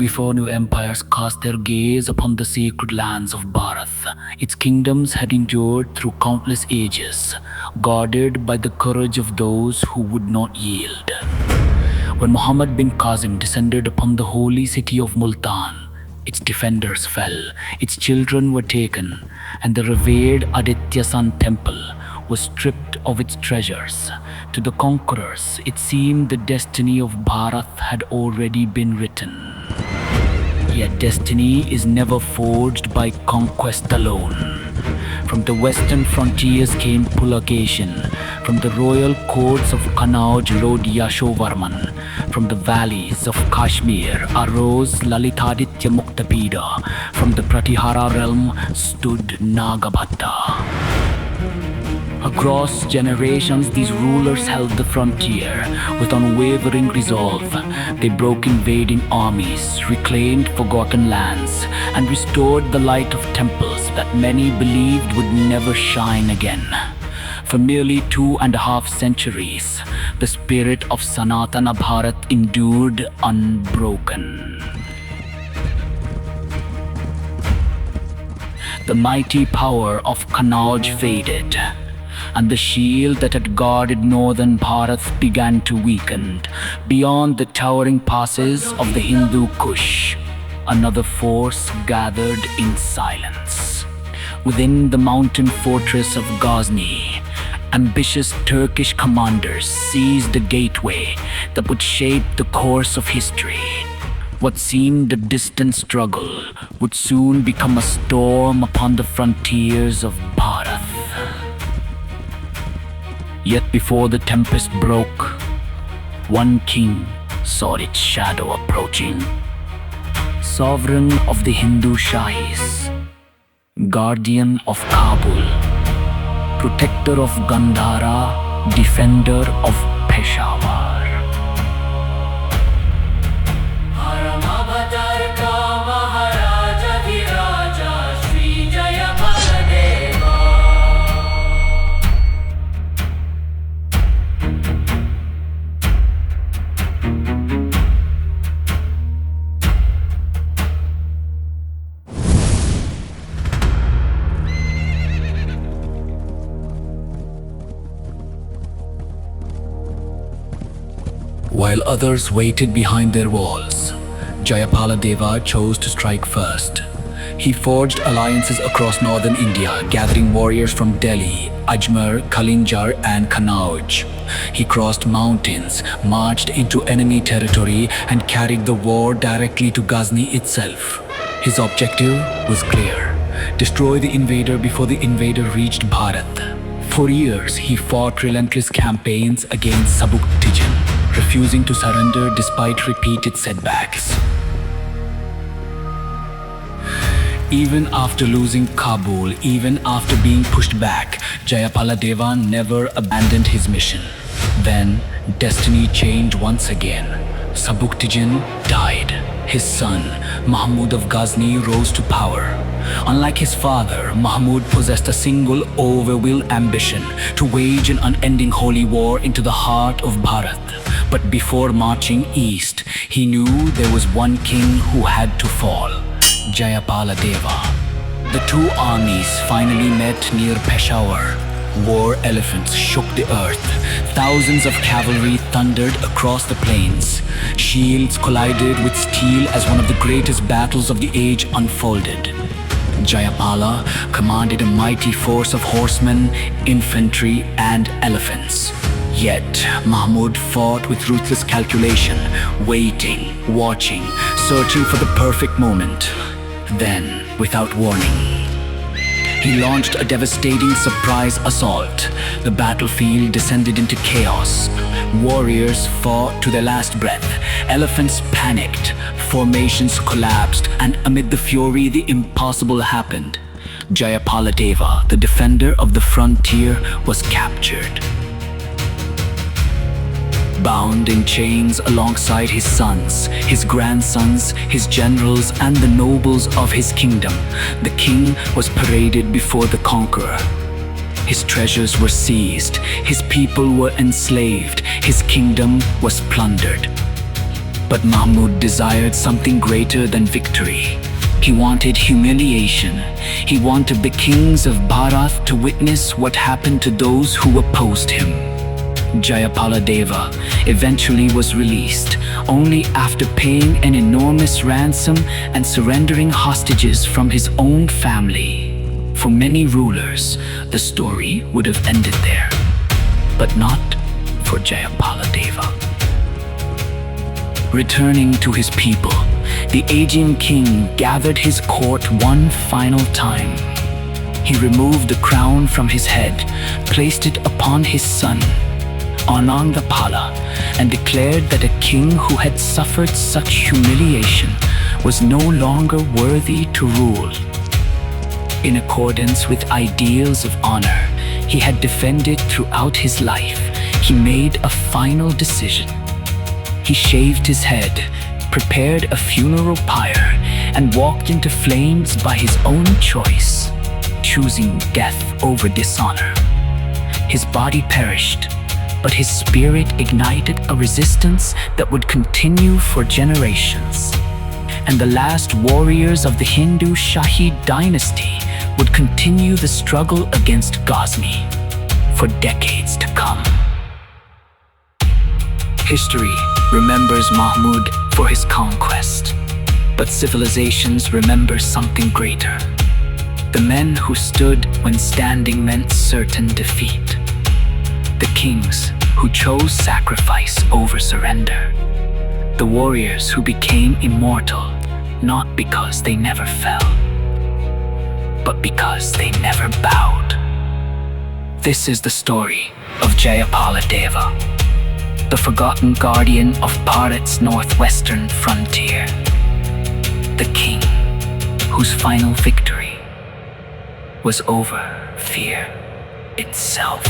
before new empires cast their gaze upon the sacred lands of Bharat, its kingdoms had endured through countless ages, guarded by the courage of those who would not yield. When Muhammad bin Qasim descended upon the holy city of Multan, its defenders fell, its children were taken, and the revered Aditya Sun temple was stripped of its treasures. To the conquerors, it seemed the destiny of Bharat had already been written. Yet destiny is never forged by conquest alone. From the western frontiers came Pulacation. From the royal courts of Kannauj rode Yashovarman. From the valleys of Kashmir arose Lalitaditya Muktapida. From the Pratihara realm stood Nagabhatta. Across generations, these rulers held the frontier with unwavering resolve. They broke invading armies, reclaimed forgotten lands, and restored the light of temples that many believed would never shine again. For nearly 2.5 centuries, the spirit of Sanatana Bharat endured unbroken. The mighty power of Kannauj faded, and the shield that had guarded northern Bharat began to weaken. Beyond the towering passes of the Hindu Kush, another force gathered in silence. Within the mountain fortress of Ghazni, ambitious Turkish commanders seized a gateway that would shape the course of history. What seemed a distant struggle would soon become a storm upon the frontiers of Bharat. Yet before the tempest broke, one king saw its shadow approaching. Sovereign of the Hindu Shahis, guardian of Kabul, protector of Gandhara, defender of Peshawar. While others waited behind their walls, Jayapala Deva chose to strike first. He forged alliances across northern India, gathering warriors from Delhi, Ajmer, Kalinjar and Kannauj. He crossed mountains, marched into enemy territory and carried the war directly to Ghazni itself. His objective was clear: destroy the invader before the invader reached Bharat. For years, he fought relentless campaigns against Sabuktijan, refusing to surrender despite repeated setbacks. Even after losing Kabul, even after being pushed back, Jayapala Deva never abandoned his mission. Then, destiny changed once again. Sabuktijan died. His son, Mahmud of Ghazni, rose to power. Unlike his father, Mahmud possessed a single overwill ambition: to wage an unending holy war into the heart of Bharat. But before marching east, he knew there was one king who had to fall: Jayapala Deva. The two armies finally met near Peshawar. War elephants shook the earth. Thousands of cavalry thundered across the plains. Shields collided with steel as one of the greatest battles of the age unfolded. Jayapala commanded a mighty force of horsemen, infantry, and elephants. Yet, Mahmud fought with ruthless calculation, waiting, watching, searching for the perfect moment. Then, without warning, he launched a devastating surprise assault. The battlefield descended into chaos. Warriors fought to their last breath. Elephants panicked. Formations collapsed. And amid the fury, the impossible happened. Jayapala Deva, the defender of the frontier, was captured. Bound in chains alongside his sons, his grandsons, his generals, and the nobles of his kingdom, the king was paraded before the conqueror. His treasures were seized, his people were enslaved, his kingdom was plundered. But Mahmud desired something greater than victory. He wanted humiliation. He wanted the kings of Bharat to witness what happened to those who opposed him. Jayapala Deva eventually was released, only after paying an enormous ransom and surrendering hostages from his own family. For many rulers, the story would have ended there, but not for Jayapala Deva. Returning to his people, the aging king gathered his court one final time. He removed the crown from his head, placed it upon his son, Anandapala, and declared that a king who had suffered such humiliation was no longer worthy to rule. In accordance with ideals of honor he had defended throughout his life, he made a final decision. He shaved his head, prepared a funeral pyre, and walked into flames by his own choice, choosing death over dishonor. His body perished, but his spirit ignited a resistance that would continue for generations. And the last warriors of the Hindu Shahi dynasty would continue the struggle against Ghazni for decades to come. History remembers Mahmud for his conquest, but civilizations remember something greater. The men who stood when standing meant certain defeat. The kings who chose sacrifice over surrender. The warriors who became immortal, not because they never fell, but because they never bowed. This is the story of Jaipala Deva, the forgotten guardian of Bharat's northwestern frontier. The king whose final victory was over fear itself.